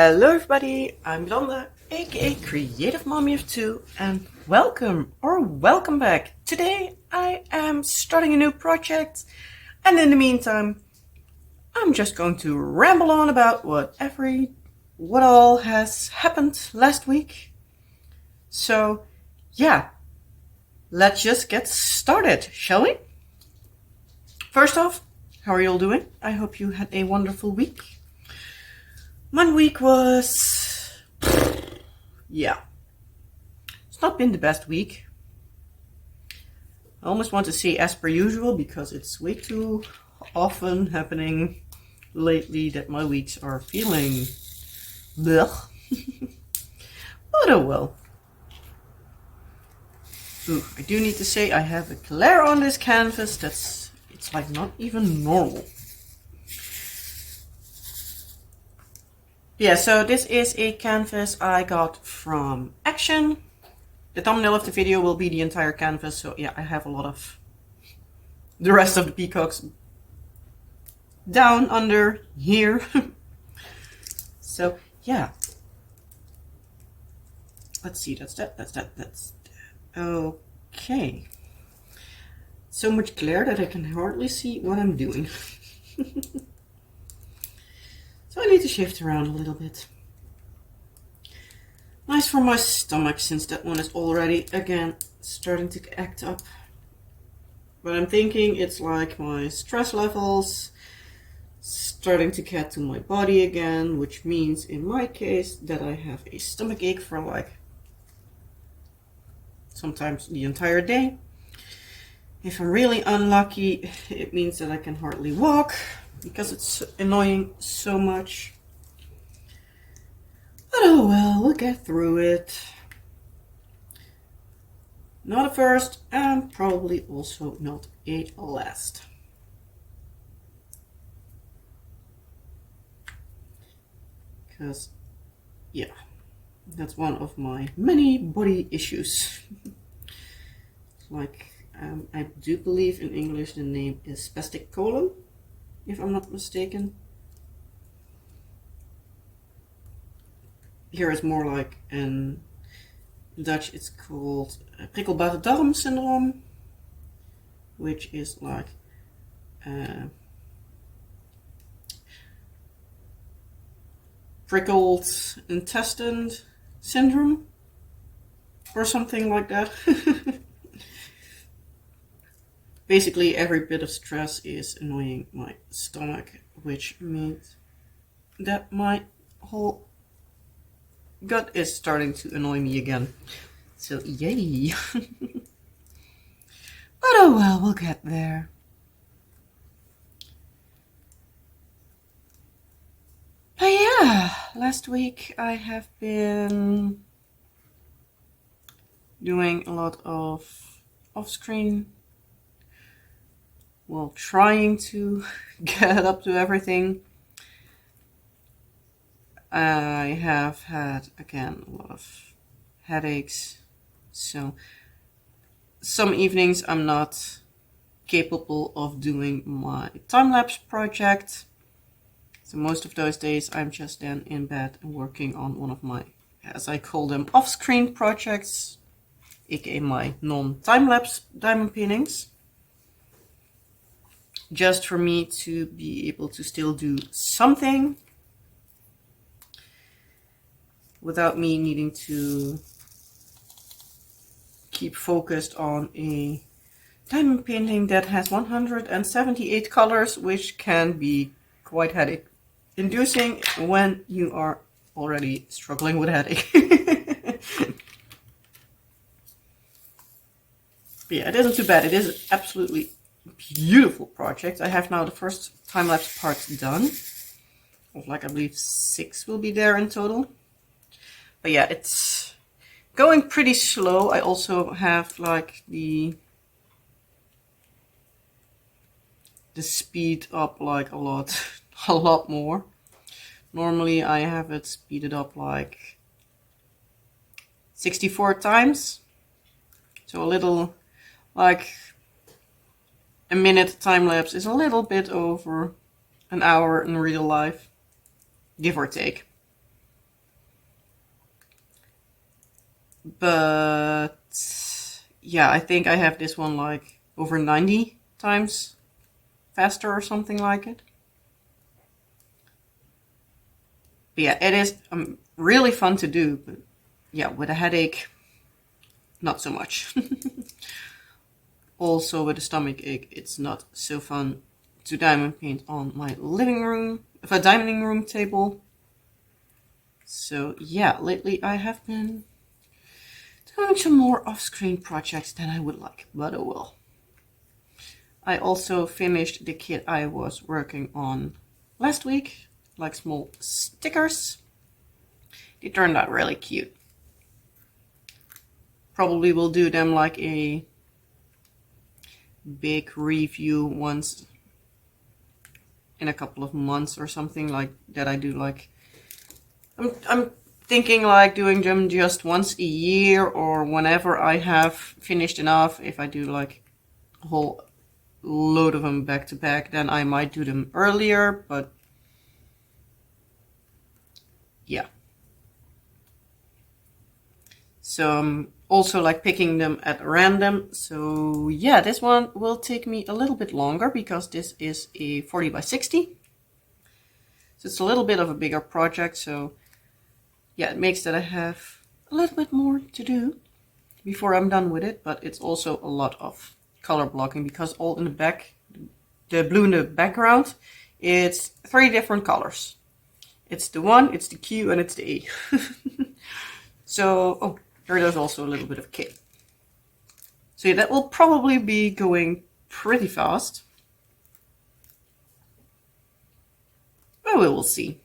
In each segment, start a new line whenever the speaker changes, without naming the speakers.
Hello everybody, I'm Yolanda, aka Creative Mommy of Two, and welcome back. Today I am starting a new project, and in the meantime, I'm just going to ramble on about what all has happened last week. So yeah, let's just get started, shall we? First off, how are you all doing? I hope you had a wonderful week. My week was, yeah, it's not been the best week. I almost want to say as per usual because it's way too often happening lately that my weeks are feeling blech. But oh well. Ooh, I do need to say I have a glare on this canvas it's like not even normal. Yeah, so this is a canvas I got from Action. The thumbnail of the video will be the entire canvas, so yeah, I have a lot of the rest of the peacocks down under here. So yeah. Let's see, that's that. Okay. So much glare that I can hardly see what I'm doing. So I need to shift around a little bit. Nice for my stomach since that one is already again starting to act up. But I'm thinking it's like my stress levels starting to get to my body again, which means in my case that I have a stomach ache for like sometimes the entire day. If I'm really unlucky, it means that I can hardly walk because it's annoying so much. But oh well, we'll get through it. Not a first, and probably also not a last. Because, yeah, that's one of my many body issues. Like, I do believe in English the name is spastic colon, if I'm not mistaken. Here is more like in Dutch it's called prikkelbare darm syndrome, which is like prickled intestine syndrome or something like that. Basically every bit of stress is annoying my stomach, which means that my whole gut is starting to annoy me again. So yay. But oh well, we'll get there. But yeah, last week I have been doing a lot of off-screen, well, trying to get up to everything. I have had, again, a lot of headaches, so some evenings I'm not capable of doing my time-lapse project. So most of those days I'm just then in bed and working on one of my, as I call them, off-screen projects, aka my non-time-lapse diamond paintings. Just for me to be able to still do something without me needing to keep focused on a diamond painting that has 178 colors, which can be quite headache inducing when you are already struggling with headache. But yeah, it isn't too bad. It is absolutely beautiful project. I have now the first time-lapse part done. Of like I believe 6 will be there in total. But yeah, it's going pretty slow. I also have like the speed up like a lot more. Normally I have it speeded up like 64 times. So a little, like a minute time lapse is a little bit over an hour in real life, give or take. But yeah, I think I have this one like over 90 times faster or something like it. But yeah, it is really fun to do, but yeah, with a headache, not so much. Also with a stomach ache, it's not so fun to diamond paint on my dining room table. So yeah, lately I have been doing some more off-screen projects than I would like, but oh well. I also finished the kit I was working on last week, like small stickers. They turned out really cute. Probably will do them like a big review once in a couple of months or something like that. I do like I'm thinking like doing them just once a year or whenever I have finished enough. If I do like a whole load of them back to back, then I might do them earlier, but yeah. So I'm also like picking them at random. So yeah, this one will take me a little bit longer because this is a 40 by 60. So it's a little bit of a bigger project. So yeah, it makes that I have a little bit more to do before I'm done with it. But it's also a lot of color blocking because all in the back, the blue in the background, it's 3 different colors. It's the 1, it's the Q, and it's the A. So, oh, there's also a little bit of K. So yeah, that will probably be going pretty fast. But we will see.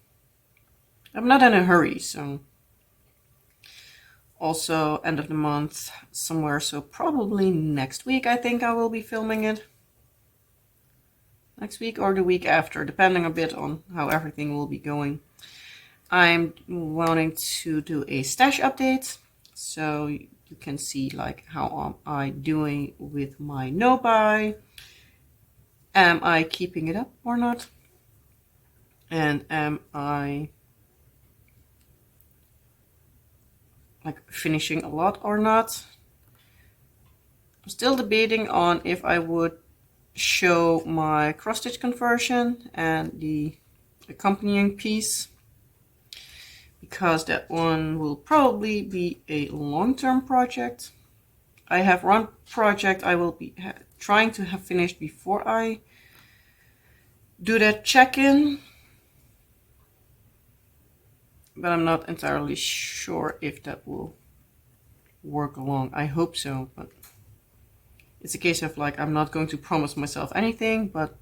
I'm not in a hurry, so. Also, end of the month somewhere, so probably next week I think I will be filming it. Next week or the week after, depending a bit on how everything will be going. I'm wanting to do a stash update, so you can see like how am I doing with my no-buy. Am I keeping it up or not? And am I like finishing a lot or not? I'm still debating on if I would show my cross-stitch conversion and the accompanying piece, because that one will probably be a long-term project. I have one project I will be trying to have finished before I do that check-in, but I'm not entirely sure if that will work along. I hope so, but it's a case of like I'm not going to promise myself anything, but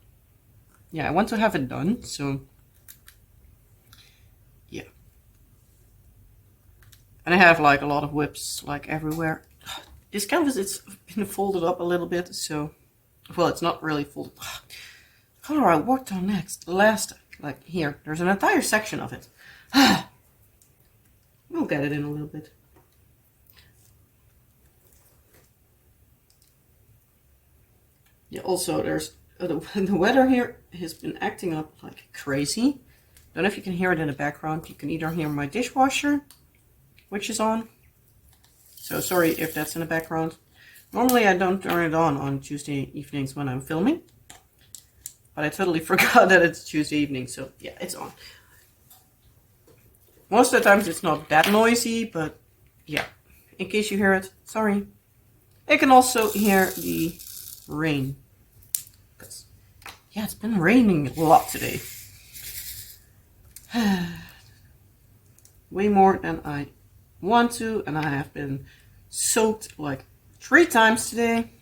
yeah, I want to have it done, so yeah. And I have like a lot of WIPs like everywhere. This canvas, it's been folded up a little bit, so, well, it's not really folded. The color I worked on last, like here, there's an entire section of it. We'll get it in a little bit. Yeah, also there's, the weather here has been acting up like crazy. Don't know if you can hear it in the background. You can either hear my dishwasher, which is on. So sorry if that's in the background. Normally I don't turn it on Tuesday evenings when I'm filming. But I totally forgot that it's Tuesday evening, so yeah, it's on. Most of the times it's not that noisy, but yeah, in case you hear it, sorry. You can also hear the rain. Because, yeah, it's been raining a lot today. Way more than I want to, and I have been soaked like 3 times today.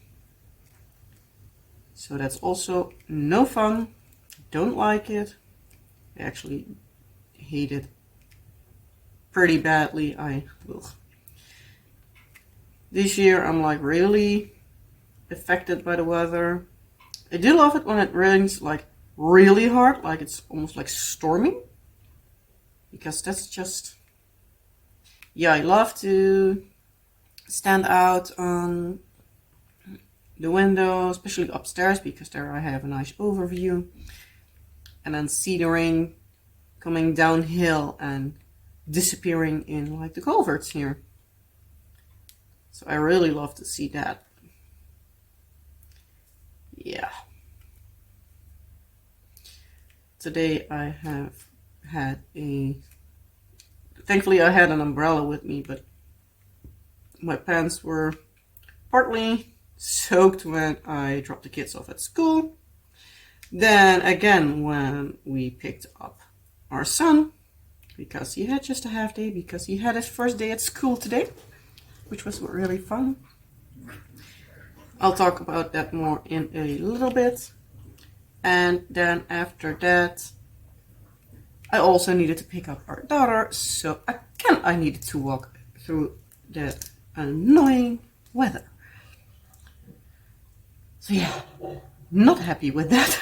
So that's also no fun. Don't like it. I actually hate it pretty badly. This year I'm like really affected by the weather. I do love it when it rains like really hard, like it's almost like storming. Because that's just, yeah, I love to stand out on the window, especially upstairs, because there I have a nice overview, and then see the rain coming downhill and disappearing in like the culverts here. So I really love to see that. Yeah. Today I have had thankfully I had an umbrella with me, but my pants were partly soaked when I dropped the kids off at school. Then again when we picked up our son, because he had just a half day, because he had his first day at school today, which was really fun. I'll talk about that more in a little bit. And then after that, I also needed to pick up our daughter, so again I needed to walk through the annoying weather. So yeah, not happy with that.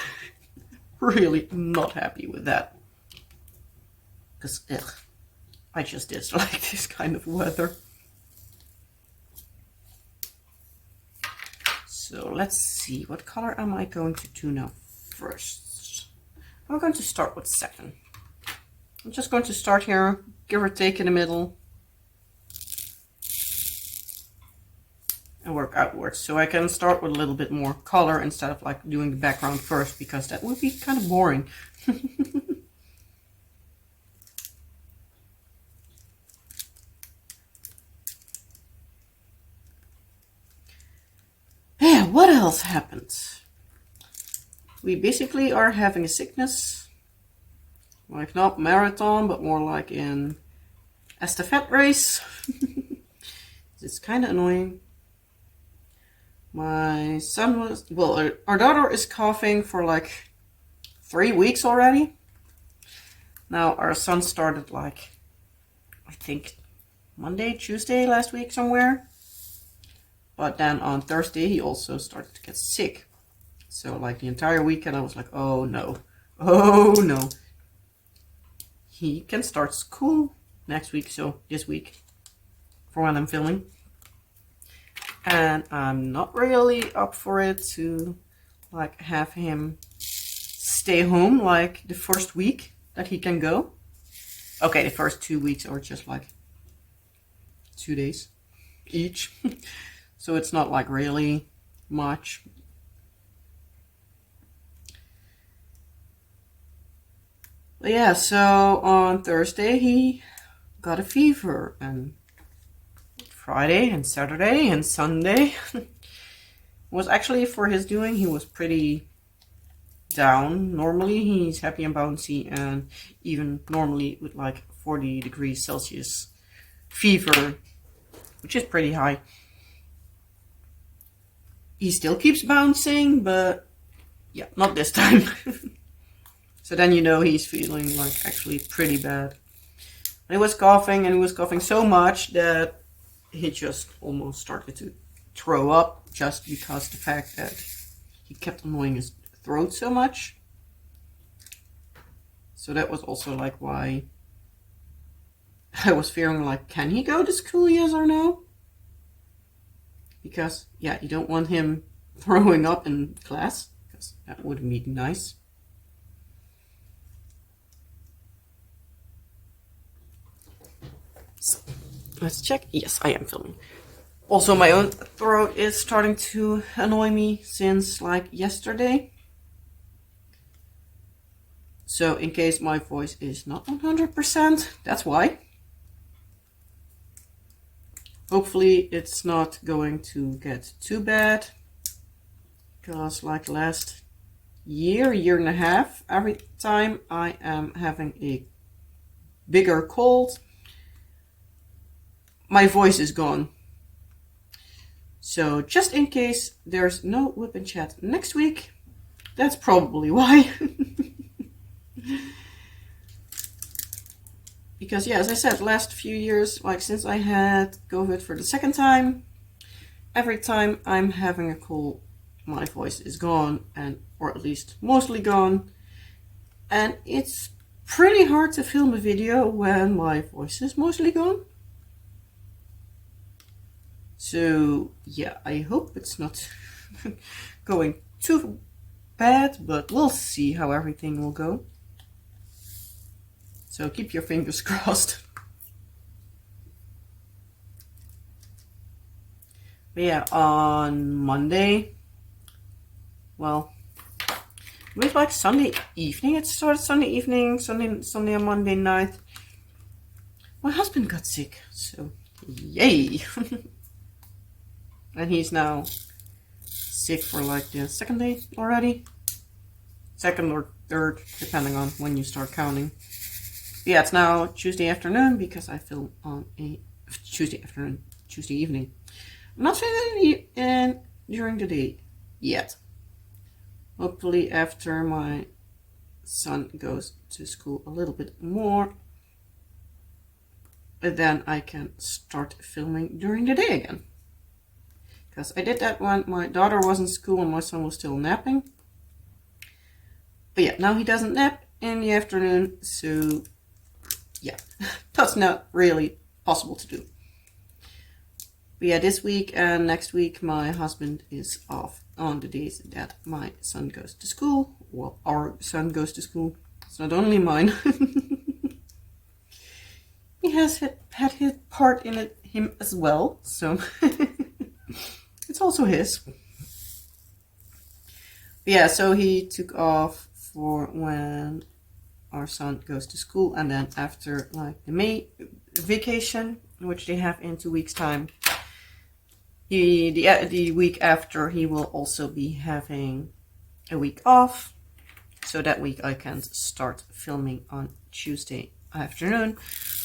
Really not happy with that. Because I just dislike this kind of weather. So let's see, what color am I going to do now first? I'm going to start with 7. I'm just going to start here, give or take in the middle, and work outwards. So I can start with a little bit more color instead of like doing the background first, because that would be kind of boring. Yeah, what else happened? We basically are having a sickness, like not marathon, but more like in estafette race. It's kind of annoying. My son was, well, our daughter is coughing for like 3 weeks already. Now our son started like, I think Monday, Tuesday last week somewhere. But then on Thursday he also started to get sick. So like the entire weekend I was like, oh no, oh no. He can start school next week, so this week, for when I'm filming. And I'm not really up for it to like have him stay home like the first week that he can go. Okay, the first 2 weeks are just like 2 days each. So it's not like really much. But yeah, so on Thursday he got a fever, and Friday and Saturday and Sunday was actually for his doing. He was pretty down. Normally he's happy and bouncy, and even normally with like 40 degrees Celsius fever, which is pretty high. He still keeps bouncing, but yeah, not this time. So then you know he's feeling like actually pretty bad. And he was coughing, and he was coughing so much that he just almost started to throw up, just because the fact that he kept annoying his throat so much. So that was also like why I was fearing like, can he go to school, yes or no? Because yeah, you don't want him throwing up in class, because that wouldn't be nice. So, let's check. Yes, I am filming. Also, my own throat is starting to annoy me since like yesterday. So in case my voice is not 100%, that's why. Hopefully it's not going to get too bad. Because like last year and a half, every time I am having a bigger cold, my voice is gone. So just in case there's no WIP and Chat next week, that's probably why. Because yeah, as I said, last few years, like since I had COVID for the second time, every time I'm having a cold, my voice is gone, or at least mostly gone. And it's pretty hard to film a video when my voice is mostly gone. So yeah, I hope it's not going too bad, but we'll see how everything will go. So keep your fingers crossed. But yeah, on Monday, well, it was like Sunday evening. It started Sunday evening, Sunday and Monday night. My husband got sick, so yay! And he's now sick for like the second day already. Second or third, depending on when you start counting. But yeah, it's now Tuesday afternoon because I film on a Tuesday evening. I'm not filming in during the day yet. Hopefully after my son goes to school a little bit more, then I can start filming during the day again. Because I did that when my daughter was in school and my son was still napping. But yeah, now he doesn't nap in the afternoon, so yeah, that's not really possible to do. But yeah, this week and next week my husband is off on the days that my son goes to school. Well, our son goes to school. It's not only mine. He has had his part in it, him as well, so it's also his. But yeah, so he took off for when our son goes to school, and then after like the May vacation, which they have in 2 weeks' time, the week after he will also be having a week off. So that week I can start filming on Tuesday afternoon,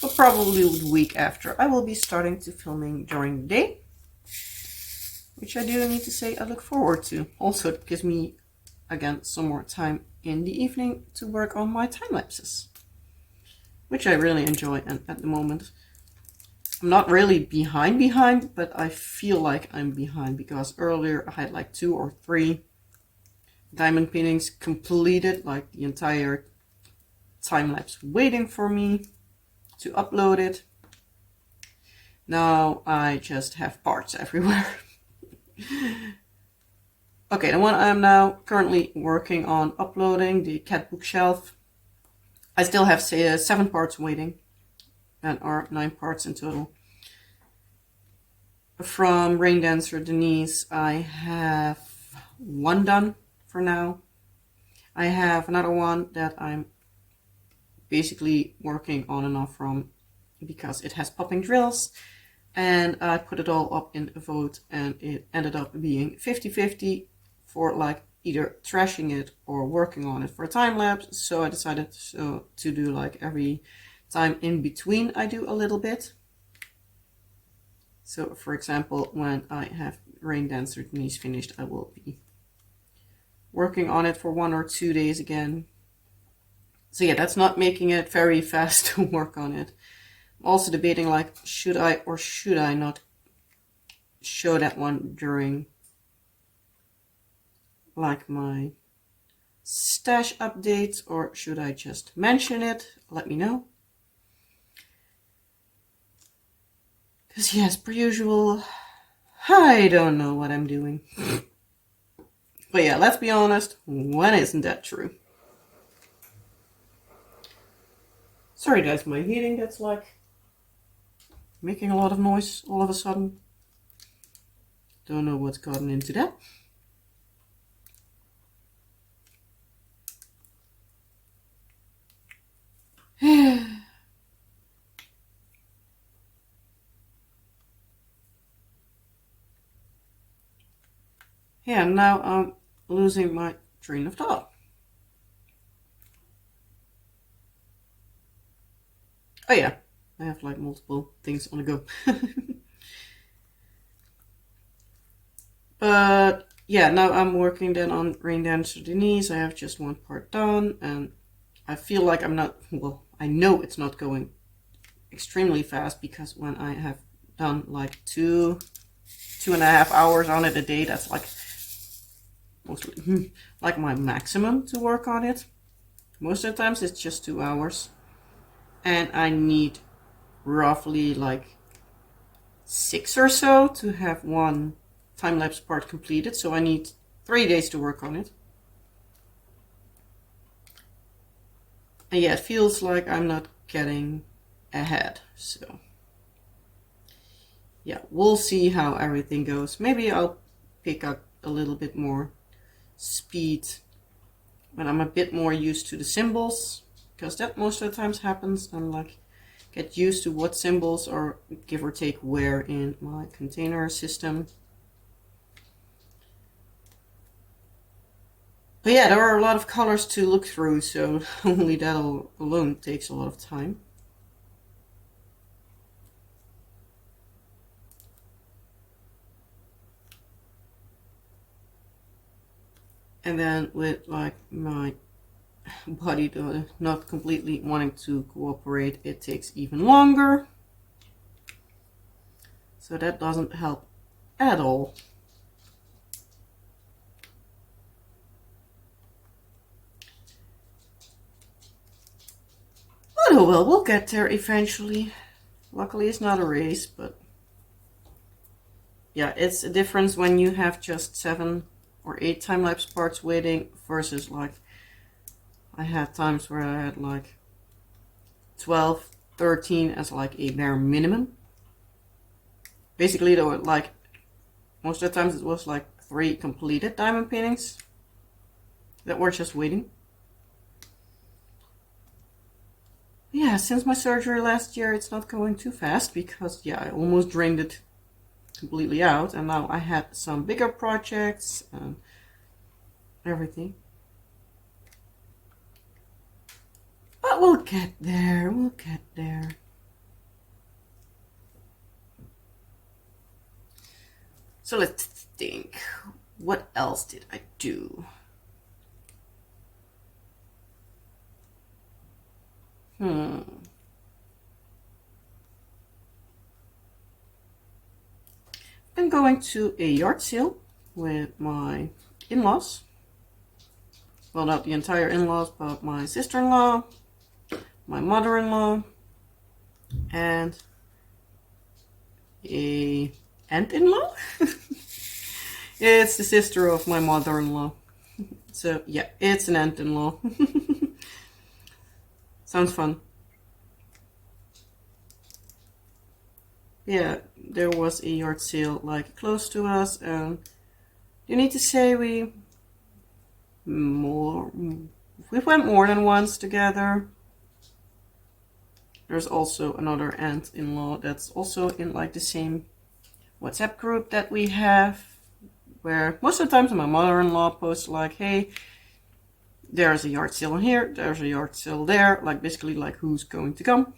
but probably the week after I will be starting to filming during the day, which I do need to say I look forward to. Also, it gives me again some more time in the evening to work on my time lapses, which I really enjoy. And at the moment I'm not really behind, but I feel like I'm behind because earlier I had like 2 or 3 diamond paintings completed, like the entire time lapse waiting for me to upload it. Now I just have parts everywhere. Okay, the one I'm now currently working on uploading, the cat bookshelf, I still have 7 parts waiting, and are 9 parts in total. From Rain Dancer Denise, I have 1 done for now. I have another one that I'm basically working on and off from because it has popping drills, and I put it all up in a vote and it ended up being 50-50 for like either trashing it or working on it for a time lapse. So I decided to do like every time in between I do a little bit. So for example, when I have Rain Dancer Denise finished, I will be working on it for 1 or 2 days again. So yeah, that's not making it very fast to work on it. I'm also debating like, should I or should I not show that one during like my stash updates, or should I just mention it? Let me know. Because yes, per usual, I don't know what I'm doing. But yeah, let's be honest, when isn't that true? Sorry guys, my heating gets like making a lot of noise all of a sudden. Don't know what's gotten into that. Yeah, now I'm losing my train of thought. Oh yeah, I have like multiple things on the go. But yeah, now I'm working then on Rain Dancer Denise. I have just 1 part done, and I feel like I'm not, well, I know it's not going extremely fast because when I have done like 2.5 hours on it a day, that's like mostly like my maximum to work on it. Most of the times it's just 2 hours, and I need roughly like 6 or so to have 1 time-lapse part completed, so I need 3 days to work on it. And yeah, it feels like I'm not getting ahead, so yeah, we'll see how everything goes. Maybe I'll pick up a little bit more speed when I'm a bit more used to the symbols, because that most of the times happens. I'm like, get used to what symbols are give or take where in my container system. But yeah, there are a lot of colors to look through, so only that alone takes a lot of time. And then with like my body not completely wanting to cooperate, it takes even longer. So that doesn't help at all. But oh well, we'll get there eventually. Luckily it's not a race, but yeah, it's a difference when you have just 7 or 8 time-lapse parts waiting versus like I had times where I had like 12, 13 as like a bare minimum. Basically though, like most of the times it was like 3 completed diamond paintings that were just waiting. Yeah, since my surgery last year, it's not going too fast because yeah, I almost drained it completely out, and now I had some bigger projects and everything. But we'll get there, we'll get there. So let's think, what else did I do? I'm going to a yard sale with my in-laws. Well, not the entire in-laws, but my sister-in-law, my mother-in-law, and a aunt-in-law. It's the sister of my mother-in-law. So yeah, it's an aunt-in-law. Sounds fun. Yeah, there was a yard sale like close to us, and you need to say we went more than once together. There's also another aunt-in-law that's also in like the same WhatsApp group that we have, where most of the times my mother-in-law posts like, hey, there's a yard sale here, there's a yard sale there, like basically like who's going to come.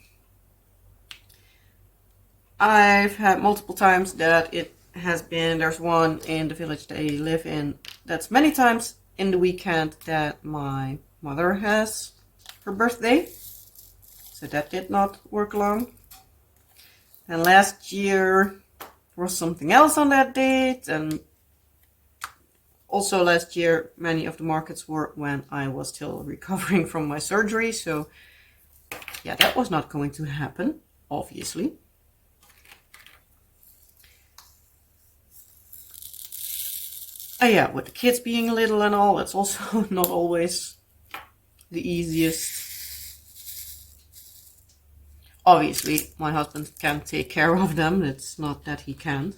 I've had multiple times that it has been, there's one in the village they live in that's many times in the weekend that my mother has her birthday. So that did not work long. And last year there was something else on that date, and also last year many of the markets were when I was still recovering from my surgery. So yeah, that was not going to happen, obviously. Yeah, with the kids being little and all, it's also not always the easiest. Obviously, my husband can take care of them. It's not that he can't.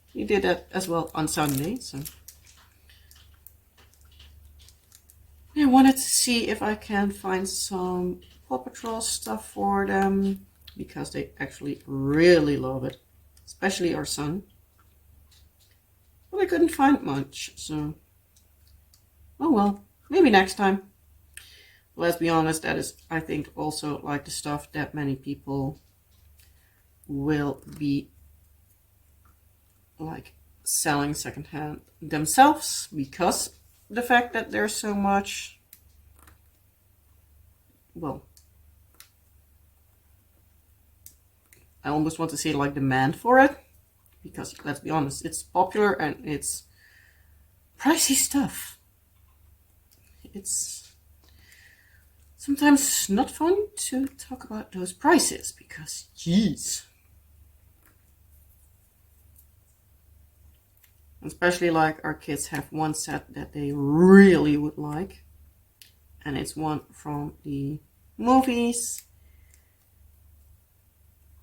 He did that as well on Sunday, so. I wanted to see if I can find some Paw Patrol stuff for them, because they actually really love it, especially our son. But I couldn't find much, so oh well, maybe next time. Let's be honest, that is, I think, also like the stuff that many people will be like selling secondhand themselves, because the fact that there's so much, well, I almost want to say like demand for it, because let's be honest, it's popular and it's pricey stuff. It's sometimes not fun to talk about those prices because, jeez. Especially like our kids have one set that they really would like, and it's one from the movies,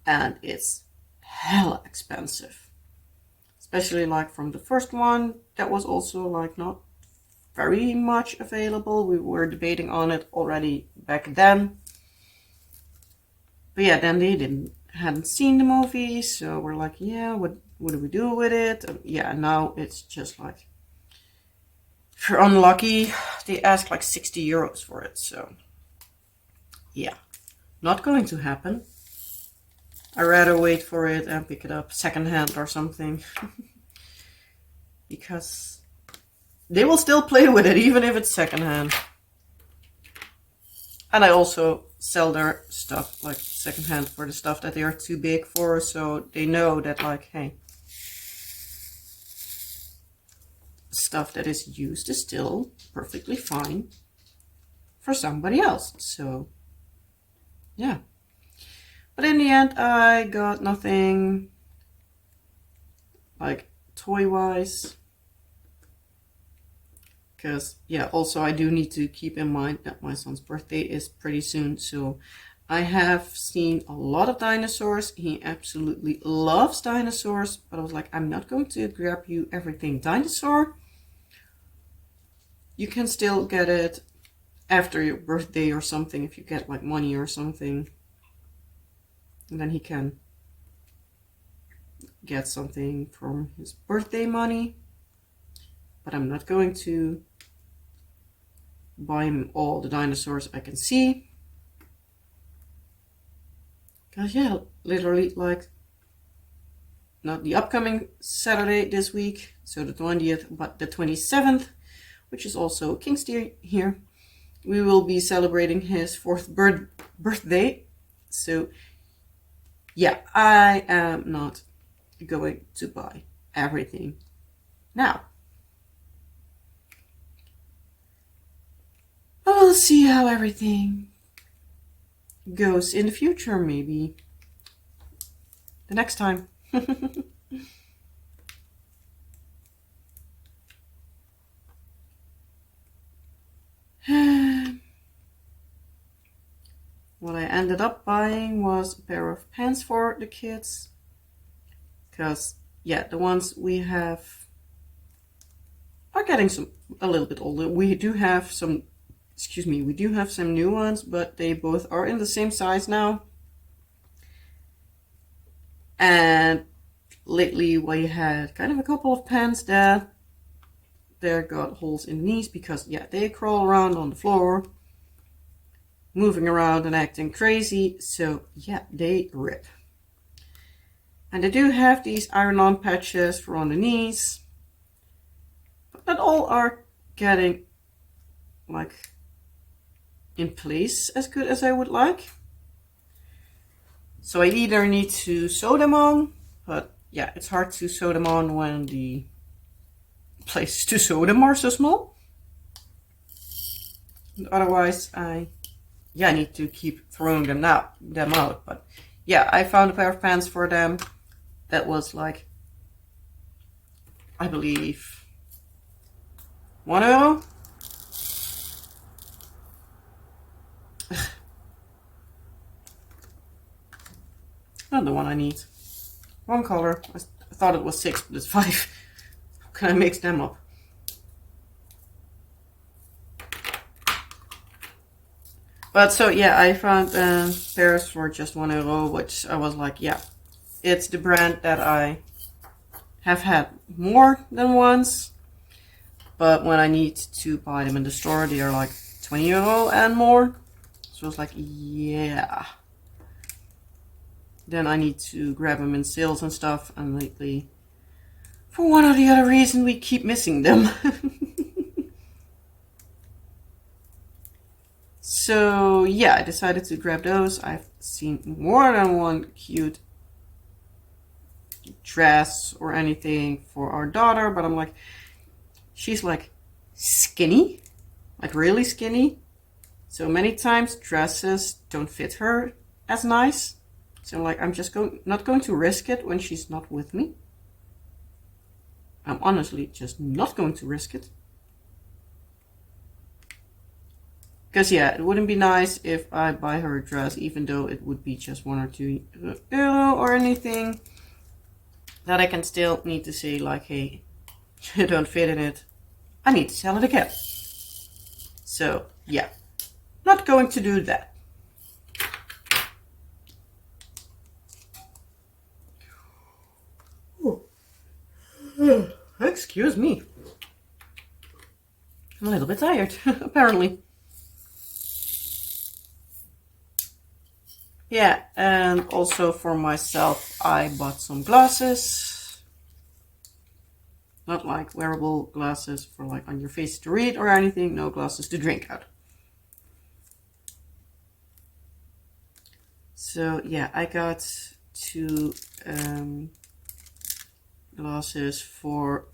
and it's hella expensive. Especially like from the first one, that was also like not very much available. We were debating on it already back then. But yeah, then they hadn't seen the movie, so we're like, yeah, what do we do with it? And yeah, now it's just like, if you're unlucky, they ask like 60 euros for it. So yeah, not going to happen. I'd rather wait for it and pick it up secondhand or something. Because they will still play with it even if it's secondhand. And I also sell their stuff like secondhand for the stuff that they are too big for, so they know that like, hey, stuff that is used is still perfectly fine for somebody else. So yeah. But in the end, I got nothing like toy-wise. Because, yeah, also I do need to keep in mind that my son's birthday is pretty soon. So I have seen a lot of dinosaurs. He absolutely loves dinosaurs. But I was like, I'm not going to grab you everything dinosaur. You can still get it after your birthday or something if you get like money or something. And then he can get something from his birthday money. But I'm not going to buy him all the dinosaurs I can see. Because yeah, literally like, not the upcoming Saturday this week, so the 20th, but the 27th, which is also King's Day here, we will be celebrating his 4th birthday. So yeah, I am not going to buy everything now. But we'll see how everything goes in the future, maybe the next time. What I ended up buying was a pair of pants for the kids. Because, yeah, the ones we have are getting a little bit older. We do have some new ones, but they both are in the same size now. And lately we had kind of a couple of pants that they got holes in the knees because, yeah, they crawl around on the floor, moving around and acting crazy. So, yeah, they rip. And they do have these iron-on patches for on the knees. But not all are getting, like, in place as good as I would like. So I either need to sew them on, but yeah, it's hard to sew them on when the places to sew them are so small. And otherwise, I need to keep throwing them out. But yeah, I found a pair of pants for them that was like, I believe, €1. Not the one I need. Wrong color. I thought it was 6, but it's 5. How can I mix them up? But so yeah, I found pairs for just €1, which I was like, yeah, it's the brand that I have had more than once. But when I need to buy them in the store, they are like €20 and more. So I was like, yeah. Then I need to grab them in sales and stuff. And lately, for one or the other reason, we keep missing them. So yeah, I decided to grab those. I've seen more than one cute dress or anything for our daughter, but I'm like, she's like skinny, like really skinny. So many times dresses don't fit her as nice. So I'm like, I'm just not going to risk it when she's not with me. I'm honestly just not going to risk it. Because yeah, it wouldn't be nice if I buy her a dress, even though it would be just €1 or €2 or anything. that I can still need to say like, hey, you don't fit in it. I need to sell it again. So yeah, not going to do that. Excuse me. I'm a little bit tired, apparently. Yeah, and also for myself, I bought some glasses. Not like wearable glasses for like on your face to read or anything. No, glasses to drink out. So yeah, I got 2 glasses for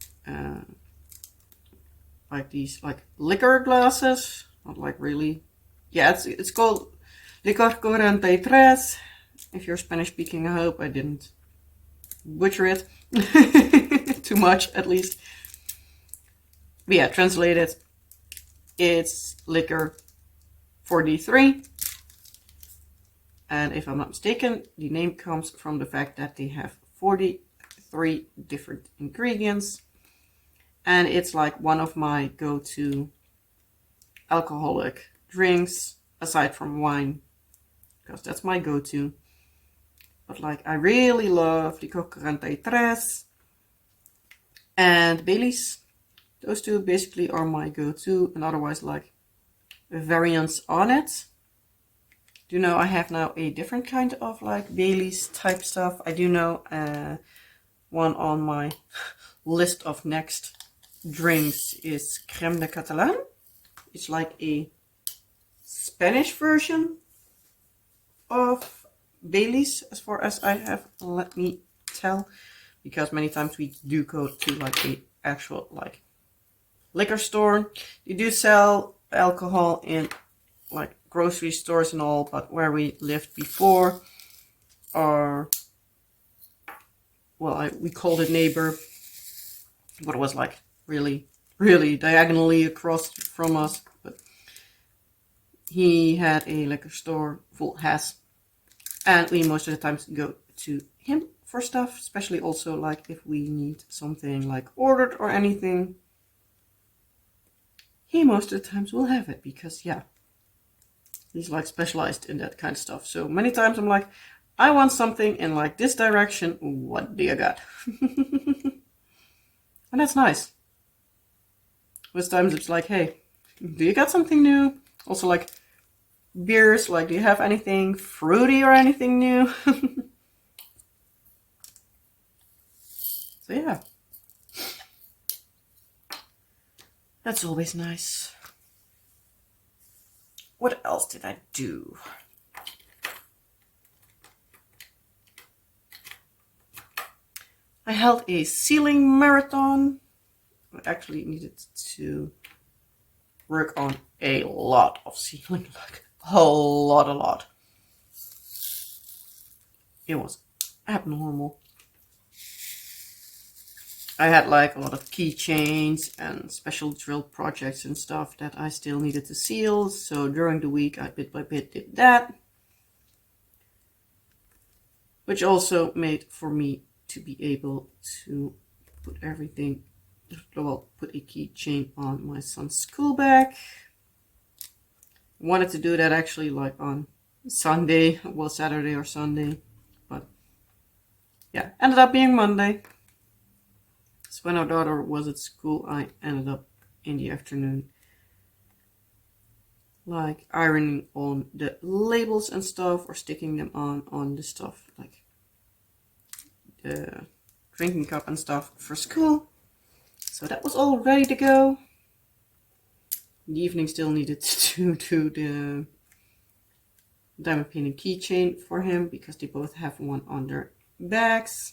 like these like liquor glasses. Not like really. Yeah, it's called Licor 43. If you're Spanish speaking, I hope I didn't butcher it too much, at least. But yeah, translated, it's Licor 43. And if I'm not mistaken, the name comes from the fact that they have 43 different ingredients. And it's like one of my go-to alcoholic drinks, aside from wine, because that's my go-to. But like, I really love Licor 43 and Baileys. Those two basically are my go-to, and otherwise like variants on it. Do you know I have now a different kind of like Baileys type stuff. I do know one on my list of next drinks is Crème de Catalan. It's like a Spanish version of Baileys, as far as I have let me tell, because many times we do go to like a actual like liquor store. You do sell alcohol in like grocery stores and all, but where we lived before, our, well, we called it neighbor, but it was like really diagonally across from us. But he had a liquor store, has, and we most of the times go to him for stuff, especially also like if we need something like ordered or anything. He most of the times will have it, because yeah, he's like specialized in that kind of stuff. So many times I'm like, I want something in like this direction. What do you got? And that's nice. Most times it's like, hey, do you got something new? Also like beers, like do you have anything fruity or anything new? So yeah, that's always nice. What else did I do? I held a ceiling marathon. I actually needed to work on a lot of ceiling, like a lot. It was abnormal. I had like a lot of keychains and special drill projects and stuff that I still needed to seal. So during the week, I bit by bit did that. Which also made for me to be able to put everything, well, put a keychain on my son's school bag. I wanted to do that actually like on Sunday, well, Saturday or Sunday. But yeah, ended up being Monday. So when our daughter was at school, I ended up in the afternoon like ironing on the labels and stuff, or sticking them on the stuff like the drinking cup and stuff for school. So that was all ready to go. In the evening still needed to do the diamond painted keychain for him, because they both have one on their bags.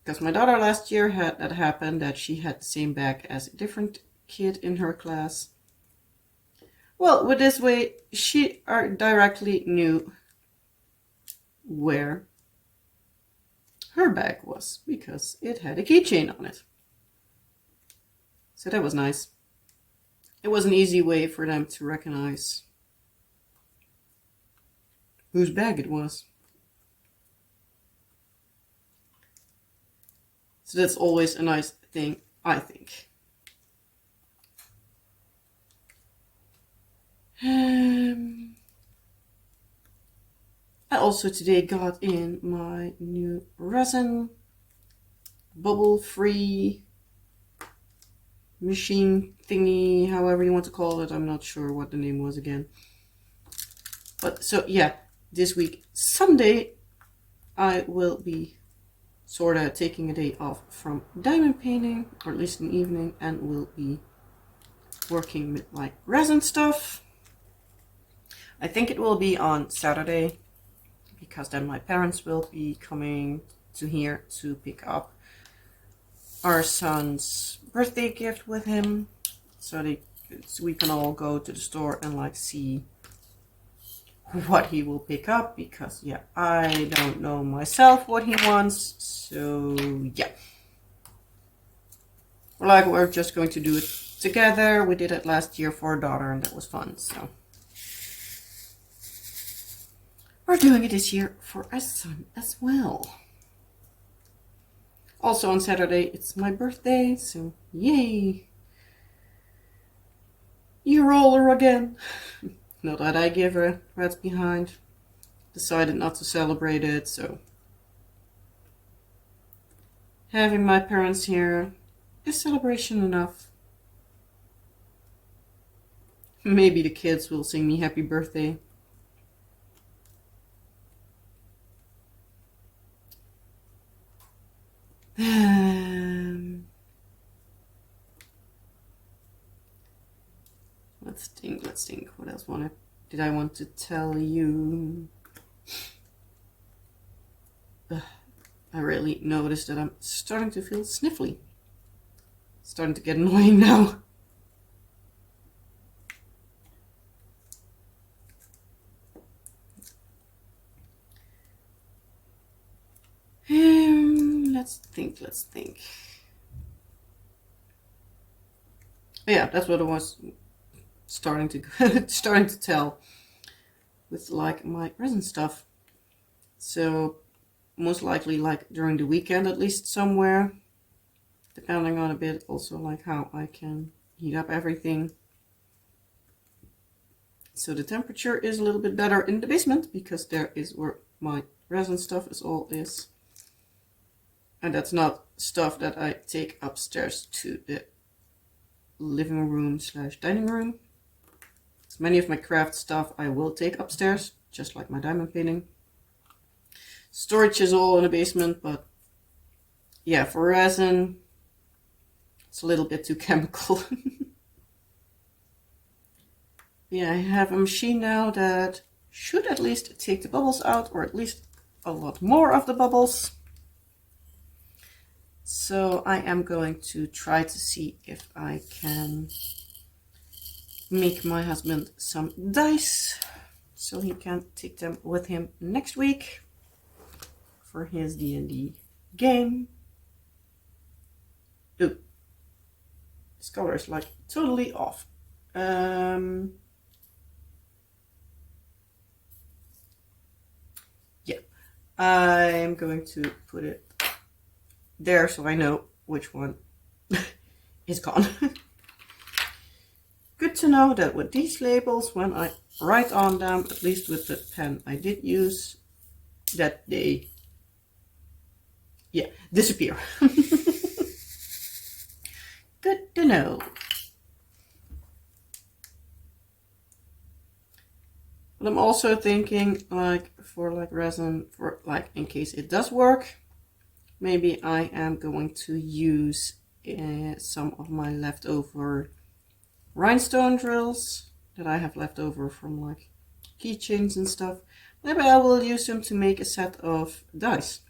Because my daughter last year had that happen, that she had the same bag as a different kid in her class. Well, with this way, she directly knew where her bag was, because it had a keychain on it. So that was nice. It was an easy way for them to recognize whose bag it was. So that's always a nice thing, I think. I also today got in my new resin bubble-free machine thingy, however you want to call it. I'm not sure what the name was again. But so yeah, this week, Sunday, I will be sort of taking a day off from diamond painting, or at least an evening, and will be working with my resin stuff. I think it will be on Saturday, because then my parents will be coming to here to pick up our son's birthday gift with him, so we can all go to the store and like see what he will pick up, because yeah, I don't know myself what he wants. So yeah, we're just going to do it together. We did it last year for our daughter and that was fun, so we're doing it this year for our son as well. Also on Saturday it's my birthday, so yay, you roller again. Not that I give a rat's behind. Decided not to celebrate it, so having my parents here is celebration enough. Maybe the kids will sing me happy birthday. Let's think. What else did I want to tell you? I really noticed that I'm starting to feel sniffly. Starting to get annoying now. Let's think. Yeah, that's what I was starting to tell with like my resin stuff. So most likely like during the weekend, at least somewhere, depending on a bit also like how I can heat up everything. So the temperature is a little bit better in the basement, because there is where my resin stuff is. And that's not stuff that I take upstairs to the living room / dining room. So many of my craft stuff I will take upstairs, just like my diamond painting. Storage is all in the basement, but yeah, for resin, it's a little bit too chemical. Yeah, I have a machine now that should at least take the bubbles out, or at least a lot more of the bubbles. So I am going to try to see if I can make my husband some dice so he can take them with him next week for his D&D game. Ooh, this color is like totally off. Yeah, I'm going to put it there so I know which one is gone. Good to know that with these labels, when I write on them, at least with the pen I did use, that they disappear. Good to know. But I'm also thinking for resin, for in case it does work, maybe I am going to use some of my leftover rhinestone drills that I have left over from keychains and stuff. Maybe I will use them to make a set of dice.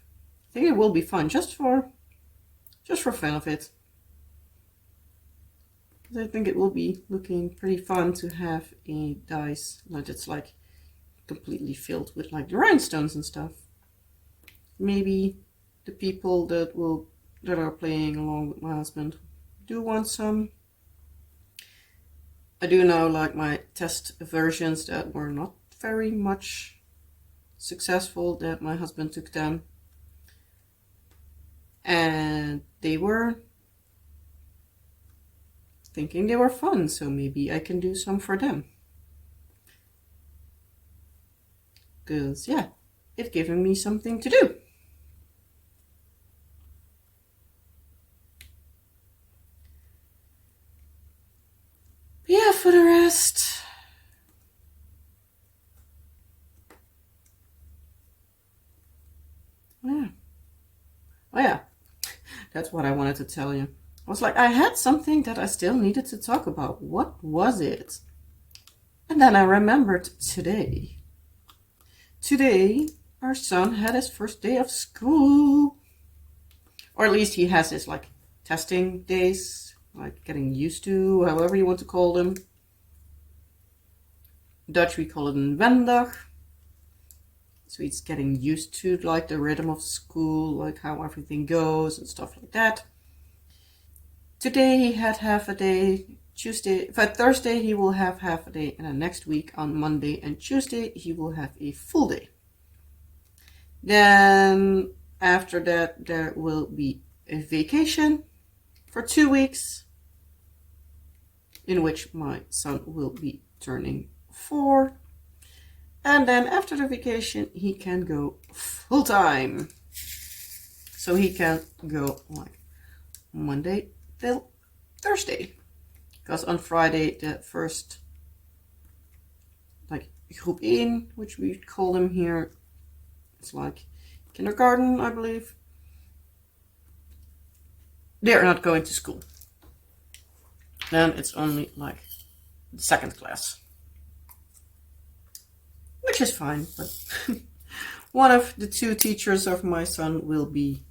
I think it will be fun, just for fun of it. I think it will be looking pretty fun to have a dice that's completely filled with the rhinestones and stuff. Maybe the people that are playing along with my husband do want some. I do know my test versions that were not very much successful, that my husband took them. and they were thinking they were fun, so maybe I can do some for them. Because, yeah, it's giving me something to do. But yeah, for the rest, yeah. Oh yeah, that's what I wanted to tell you. I was like, I had something that I still needed to talk about. What was it? And then I remembered today. Today, our son had his first day of school. Or at least he has his, like, testing days, like getting used to, however you want to call them. Dutch, we call it een wendag. So he's getting used to, like, the rhythm of school, like how everything goes and stuff like that. Today he had half a day. Thursday he will have half a day, and then next week on Monday and Tuesday he will have a full day. Then after that there will be a vacation for 2 weeks, in which my son will be turning 4. And then after the vacation he can go full time. So he can go like Monday till Thursday. Because on Friday the first, like, groep 1, which we call them here, it's like kindergarten, I believe, they're not going to school. Then it's only like the second class, which is fine. But one of the 2 teachers of my son will be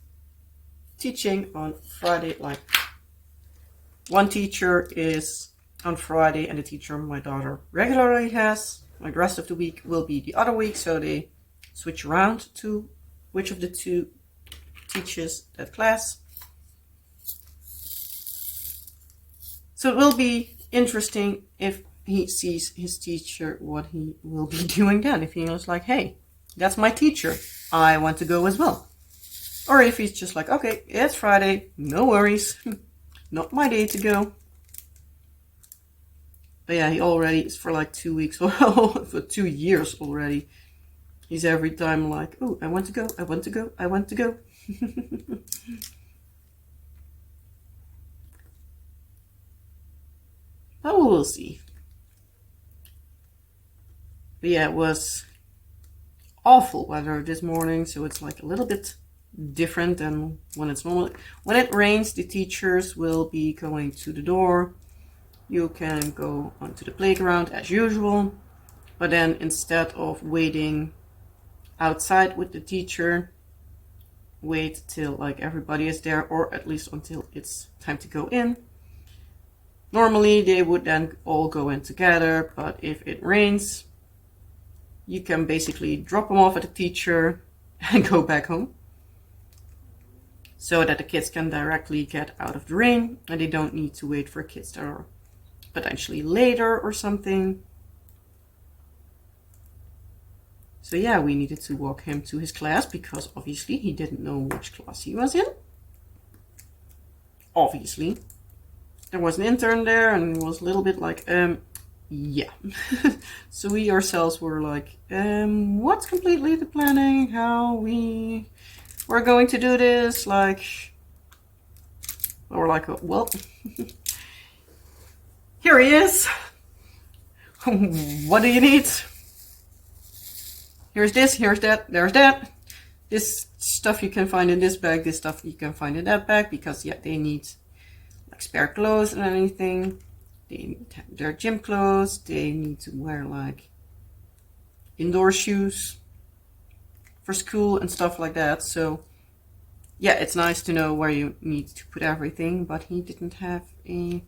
teaching on Friday. Like, one teacher is on Friday, and the teacher my daughter regularly has, like, the rest of the week will be the other week, so they switch around to which of the 2 teaches that class. So it will be interesting if he sees his teacher, what he will be doing then. If he was like, hey, that's my teacher, I want to go as well. Or if he's just like, okay, it's Friday, no worries, not my day to go. But yeah, he already is for like 2 weeks, for 2 years already. He's every time like, oh, I want to go, I want to go, I want to go. But we'll see. But yeah, it was awful weather this morning, so it's like a little bit different than when it's normal. When it rains, the teachers will be going to the door. You can go onto the playground as usual, but then instead of waiting outside with the teacher, wait till like everybody is there, or at least until it's time to go in. Normally they would then all go in together, but if it rains, you can basically drop them off at the teacher and go back home, so that the kids can directly get out of the rain and they don't need to wait for kids that are potentially later or something. So yeah, we needed to walk him to his class because obviously he didn't know which class he was in. Obviously. There was an intern there and it was a little bit like, yeah. So we ourselves were like, what's completely the planning? How we're going to do this? Like, we're like, well, here he is. What do you need? Here's this, here's that, there's that. This stuff you can find in this bag, this stuff you can find in that bag, because yeah, they need like spare clothes and anything. They need to have their gym clothes. They need to wear like indoor shoes for school and stuff like that. So yeah, it's nice to know where you need to put everything, but he didn't have a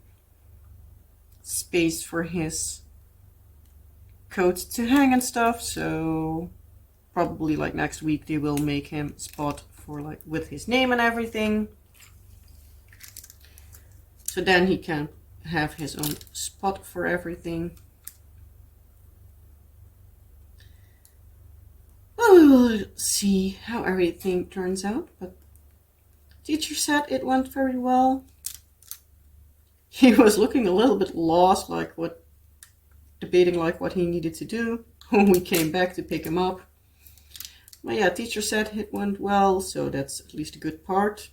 space for his coat to hang and stuff, so probably like next week they will make him a spot for like with his name and everything, so then he can have his own spot for everything. Well, we will see how everything turns out, but Teacher said it went very well. He was looking a little bit lost, debating what he needed to do when we came back to pick him up. But yeah, teacher said it went well, so that's at least a good part.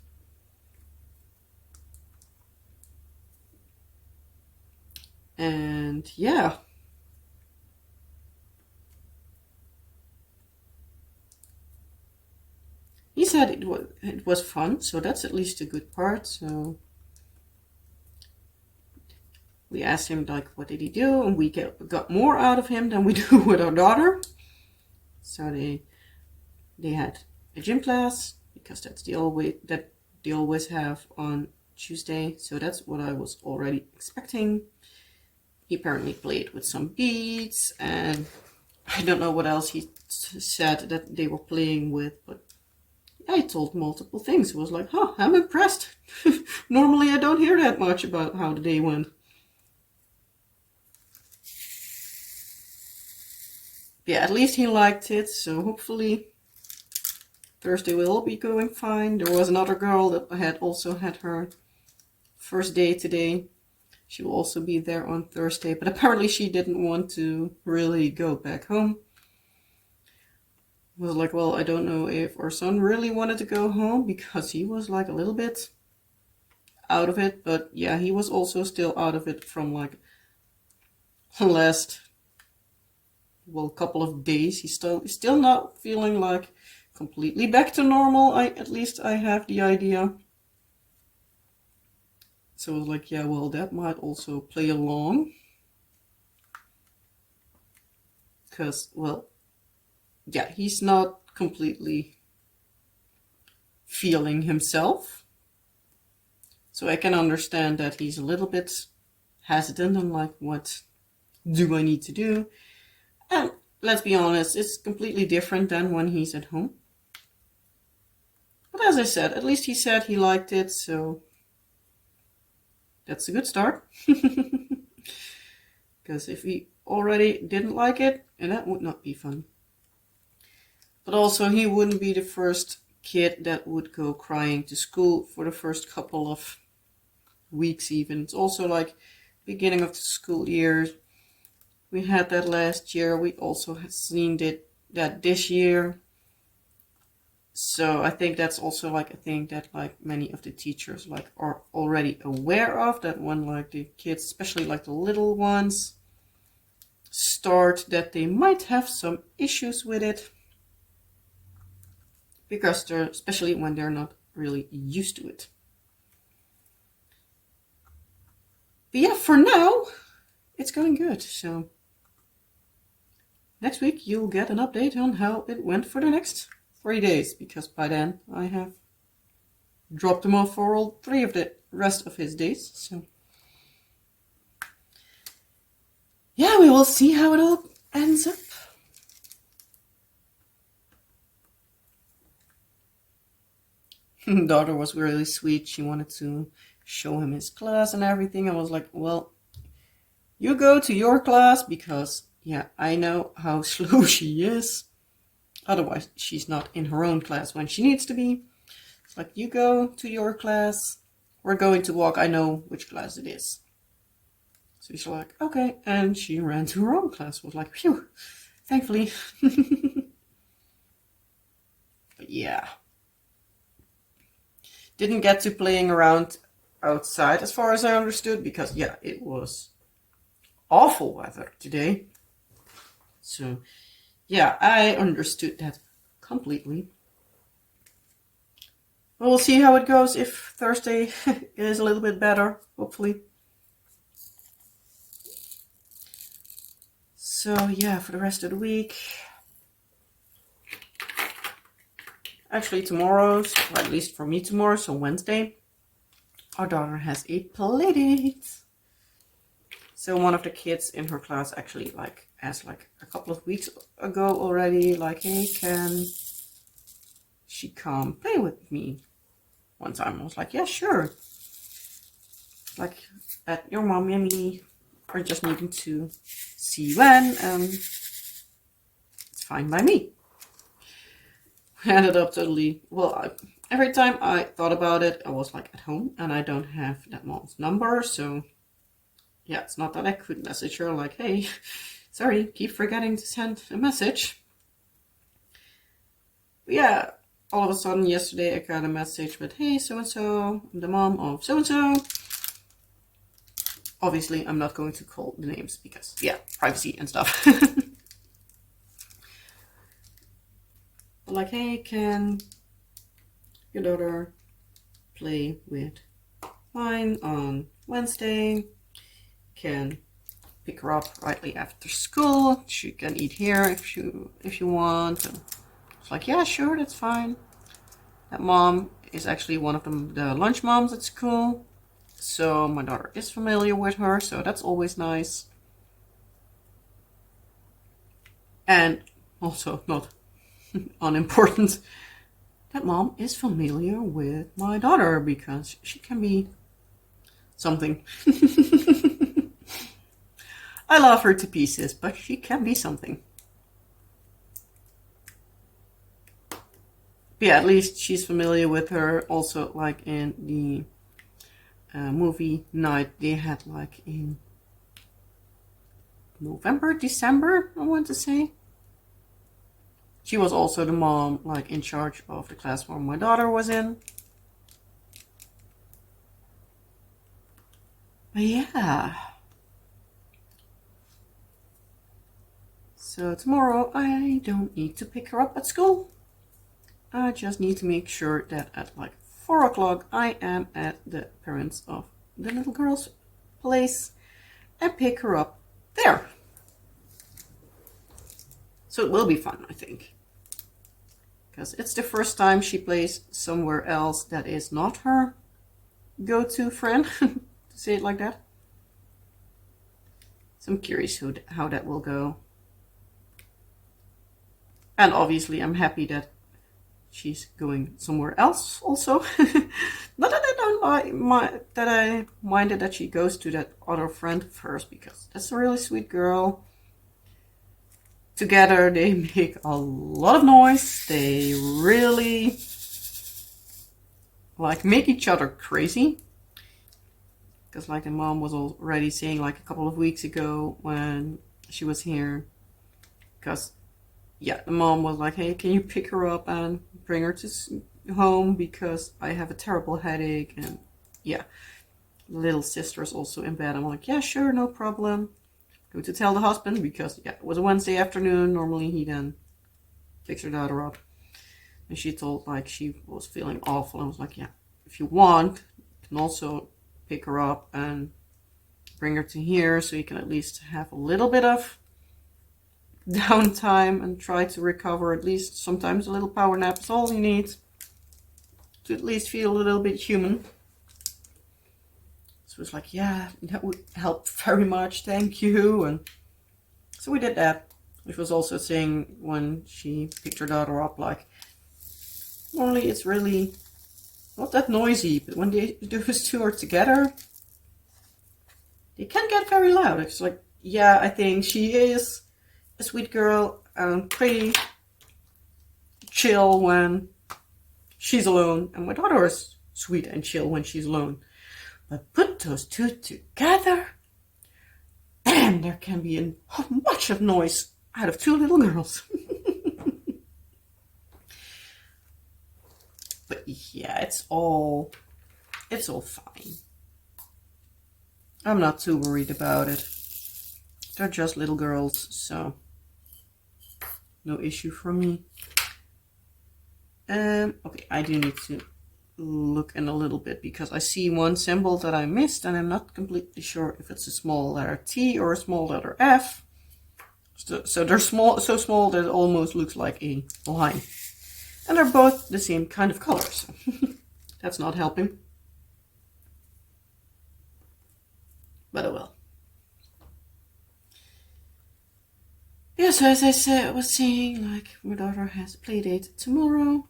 And yeah. He said it was fun, so that's at least a good part. So we asked him what did he do, and we got more out of him than we do with our daughter. So they had a gym class, because that's that they always have on Tuesday. So that's what I was already expecting. He apparently played with some beads, and I don't know what else he said that they were playing with, but I told multiple things. It was like, huh, I'm impressed. Normally I don't hear that much about how the day went. Yeah, at least he liked it, so hopefully Thursday will all be going fine. There was another girl that had also had her first day today. She will also be there on Thursday, but apparently she didn't want to really go back home. I was like, well, I don't know if our son really wanted to go home, because he was a little bit out of it. But yeah, he was also still out of it from last couple of days. He's still not feeling completely back to normal. At least I have the idea. So I was like, yeah, well, that might also play along. Because, well, yeah, he's not completely feeling himself. So I can understand that he's a little bit hesitant on what do I need to do. And let's be honest, it's completely different than when he's at home. But as I said, at least he said he liked it, so that's a good start. Because if he already didn't like it, and that would not be fun. But also, he wouldn't be the first kid that would go crying to school for the first couple of weeks even. It's also beginning of the school year. We had that last year. We also have seen that this year. So I think that's also a thing that many of the teachers are already aware of, that when the kids, especially the little ones, start, that they might have some issues with it, because especially when they're not really used to it. But yeah, for now it's going good. So next week you'll get an update on how it went for the next 3 days, because by then I have dropped him off for all 3 of the rest of his days. So yeah, we will see how it all ends up. Daughter was really sweet. She wanted to show him his class and everything. I was like, well, you go to your class, because yeah, I know how slow she is. Otherwise, she's not in her own class when she needs to be. It's like, you go to your class. We're going to walk. I know which class it is. So she's like, okay. And she ran to her own class. I was like, phew, thankfully. But yeah. Didn't get to playing around outside as far as I understood, because yeah, it was awful weather today. So yeah, I understood that completely. We'll see how it goes if Thursday is a little bit better, hopefully. So yeah, for the rest of the week. Actually tomorrow's, or at least for me tomorrow, so Wednesday, our daughter has a play date. So one of the kids in her class actually asked a couple of weeks ago already, hey, can she come play with me one time? I was like, yeah, sure. At your mom and me are just needing to see when, it's fine by me. I ended up totally, well, every time I thought about it, I was like at home and I don't have that mom's number. So yeah, it's not that I could message her like, hey, sorry, keep forgetting to send a message. But yeah, all of a sudden yesterday I got a message with, hey, so-and-so, I'm the mom of so-and-so. Obviously, I'm not going to call the names because, yeah, privacy and stuff. But like, hey, can your daughter play with mine on Wednesday? Can pick her up rightly after school. She can eat here if you want. And it's like, yeah, sure, that's fine. That mom is actually one of the lunch moms at school. So my daughter is familiar with her, so that's always nice. And also not unimportant, that mom is familiar with my daughter because she can be something. I love her to pieces, but she can be something. But yeah, at least she's familiar with her. Also, like in the movie night they had like in November, December, I want to say. She was also the mom, like in charge of the class where my daughter was in. But yeah. So tomorrow I don't need to pick her up at school. I just need to make sure that at like 4 o'clock I am at the parents of the little girl's place and pick her up there. So it will be fun, I think. Because it's the first time she plays somewhere else that is not her go-to friend, to say it like that. So I'm curious how that will go. And obviously I'm happy that she's going somewhere else also. Not that I don't that I minded that she goes to that other friend first, because that's a really sweet girl. Together they make a lot of noise. They really like make each other crazy. Because like the mom was already saying like a couple of weeks ago when she was here. Because yeah, the mom was like, hey, can you pick her up and bring her to home because I have a terrible headache. And yeah, the little sister is also in bed. I'm like, yeah, sure, no problem. Go to tell the husband because yeah, it was a Wednesday afternoon. Normally he then picks her daughter up. And she told like she was feeling awful. I was like, yeah, if you want, you can also pick her up and bring her to here so you can at least have a little bit of downtime and try to recover. At least sometimes a little power nap is all you need to at least feel a little bit human. So it's like, yeah, that would help very much, thank you. And so we did that. Which was also saying when she picked her daughter up, like, normally it's really not that noisy, but when those two are together, they can get very loud. It's like, yeah, I think she is a sweet girl and pretty chill when she's alone, and my daughter is sweet and chill when she's alone. But put those two together, damn, there can be much of noise out of two little girls. But yeah, it's all fine. I'm not too worried about it. They're just little girls, so no issue for me. Okay, I do need to look in a little bit because I see one symbol that I missed and I'm not completely sure if it's a small letter T or a small letter F. So they're so small that it almost looks like a line. And they're both the same kind of color, so that's not helping. But oh well. Yeah, so as I said, I was saying, like, my daughter has a play date tomorrow.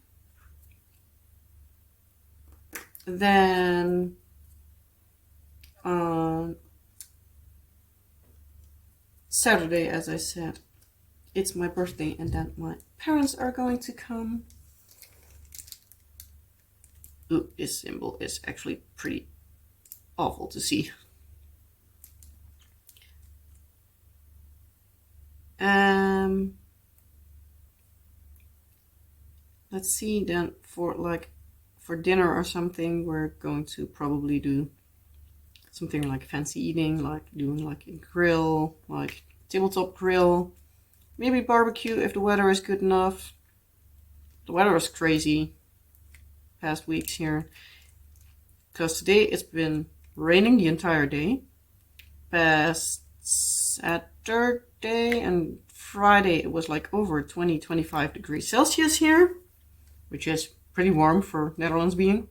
Then on Saturday, as I said, it's my birthday, and then my parents are going to come. Ooh, this symbol is actually pretty awful to see. Let's see then, for dinner or something, we're going to probably do something like fancy eating, like doing like a grill, like tabletop grill, maybe barbecue if the weather is good enough. The weather is crazy past weeks here, because today it's been raining the entire day. Past Saturday and Friday it was like over 20-25 degrees Celsius here, which is pretty warm for Netherlands being.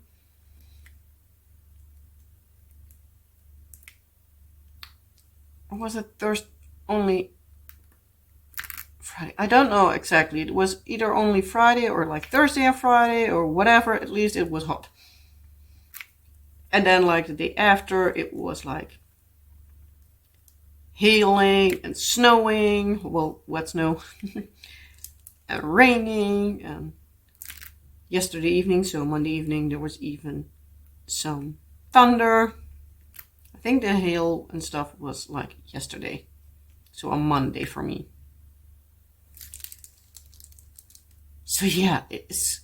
Or was it only Friday? I don't know exactly. It was either only Friday or like Thursday and Friday or whatever. At least it was hot. And then like the day after it was like hailing and snowing. Well, wet snow. And raining. And yesterday evening, so Monday evening, there was even some thunder. I think the hail and stuff was like yesterday, so on Monday for me. So yeah, it's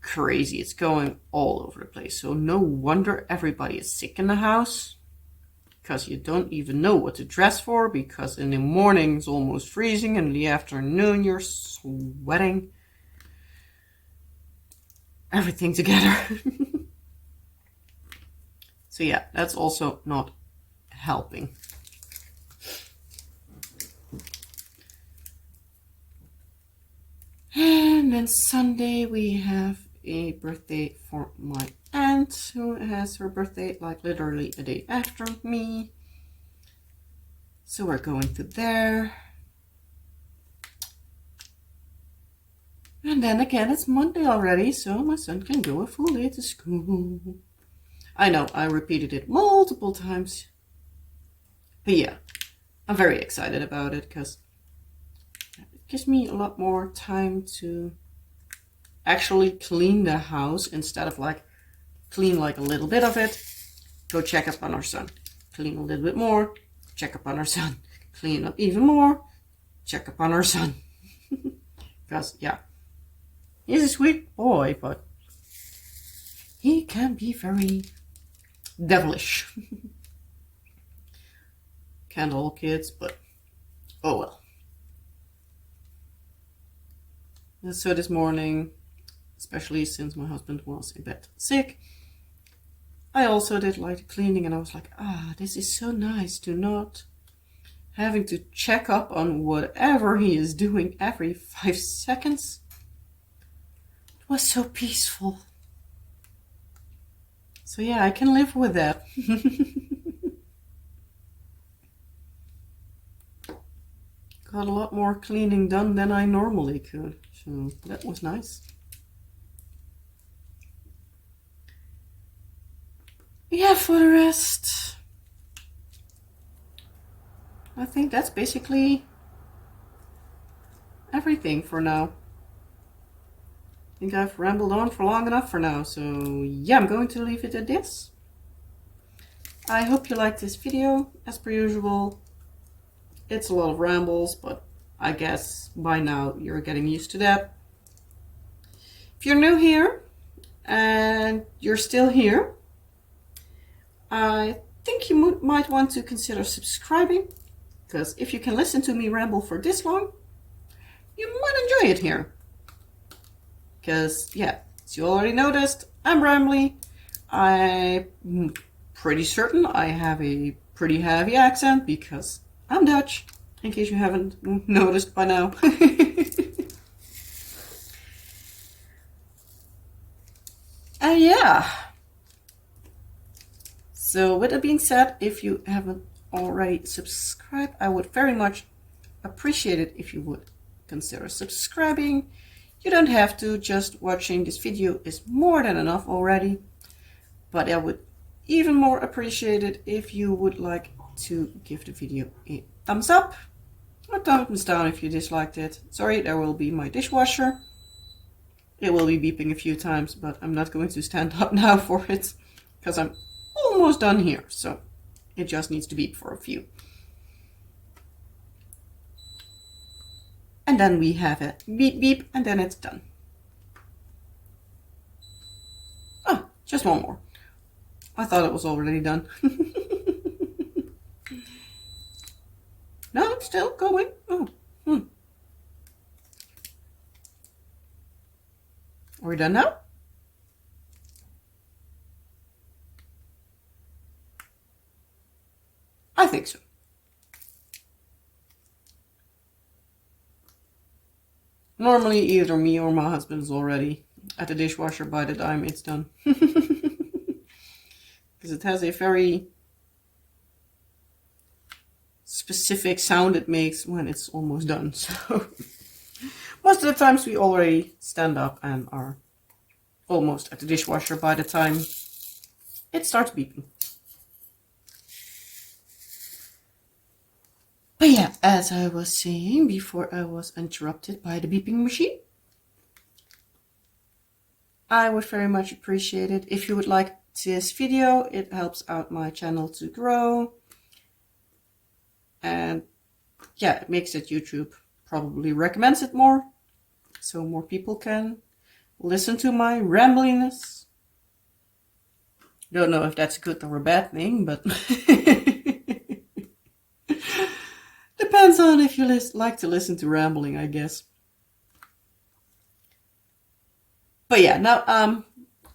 crazy. It's going all over the place. So no wonder everybody is sick in the house, because you don't even know what to dress for, because in the morning it's almost freezing and in the afternoon you're sweating. Everything together. So yeah, that's also not helping. And then Sunday we have a birthday for my aunt, who has her birthday like literally a day after me. So we're going to there. And then again, it's Monday already, so my son can go a full day to school. I know, I repeated it multiple times. But yeah, I'm very excited about it, because it gives me a lot more time to actually clean the house, instead of like clean like a little bit of it, go check up on our son. Clean a little bit more, check up on our son. Clean up even more, check up on our son. Because yeah, he's a sweet boy, but he can be very devilish. Can't all kids, but oh well. And so this morning, especially since my husband was in bed sick, I also did like cleaning, and I was like, this is so nice to not having to check up on whatever he is doing every 5 seconds. It was so peaceful. So yeah, I can live with that. Got a lot more cleaning done than I normally could, so that was nice. Yeah, for the rest, I think that's basically everything for now. I think I've rambled on for long enough for now, so yeah, I'm going to leave it at this. I hope you liked this video. As per usual, it's a lot of rambles, but I guess by now you're getting used to that. If you're new here and you're still here, I think you might want to consider subscribing, because if you can listen to me ramble for this long, you might enjoy it here. Because yeah, as you already noticed, I'm rambly. I'm pretty certain I have a pretty heavy accent, because I'm Dutch, in case you haven't noticed by now. And yeah. So with that being said, if you haven't already subscribed, I would very much appreciate it if you would consider subscribing. You don't have to, just watching this video is more than enough already. But I would even more appreciate it if you would like to give the video a thumbs up or thumbs down if you disliked it. Sorry, there will be my dishwasher. it will be beeping a few times, but I'm not going to stand up now for it because I'm almost done here. So it just needs to beep for a few. And then we have a beep beep and then it's done. Oh, just one more. I thought it was already done. No, it's still going. Oh. Are we done now? I think so. Normally either me or my husband is already at the dishwasher by the time it's done. Because it has a very specific sound it makes when it's almost done. So most of the times we already stand up and are almost at the dishwasher by the time it starts beeping. But yeah, as I was saying before I was interrupted by the beeping machine, I would very much appreciate it if you would like this video. It helps out my channel to grow. And yeah, it makes it YouTube probably recommends it more. So more people can listen to my rambliness. Don't know if that's a good or a bad thing, but depends on if you like to listen to rambling, I guess. But yeah, now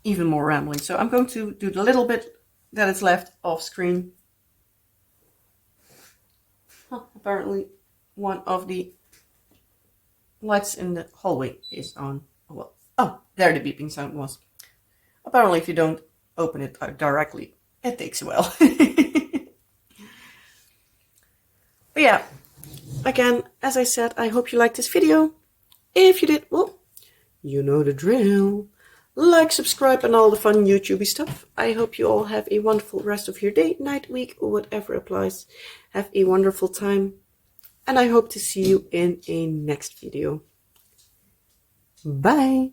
even more rambling. So I'm going to do the little bit that is left off screen. Apparently one of the lights in the hallway is on. Well, oh, there the beeping sound was. Apparently if you don't open it directly, it takes a while. But yeah, again, as I said, I hope you liked this video. If you did, well, you know the drill. Like, subscribe, and all the fun YouTubey stuff. I hope you all have a wonderful rest of your day, night, week, or whatever applies. Have a wonderful time. And I hope to see you in a next video. Bye.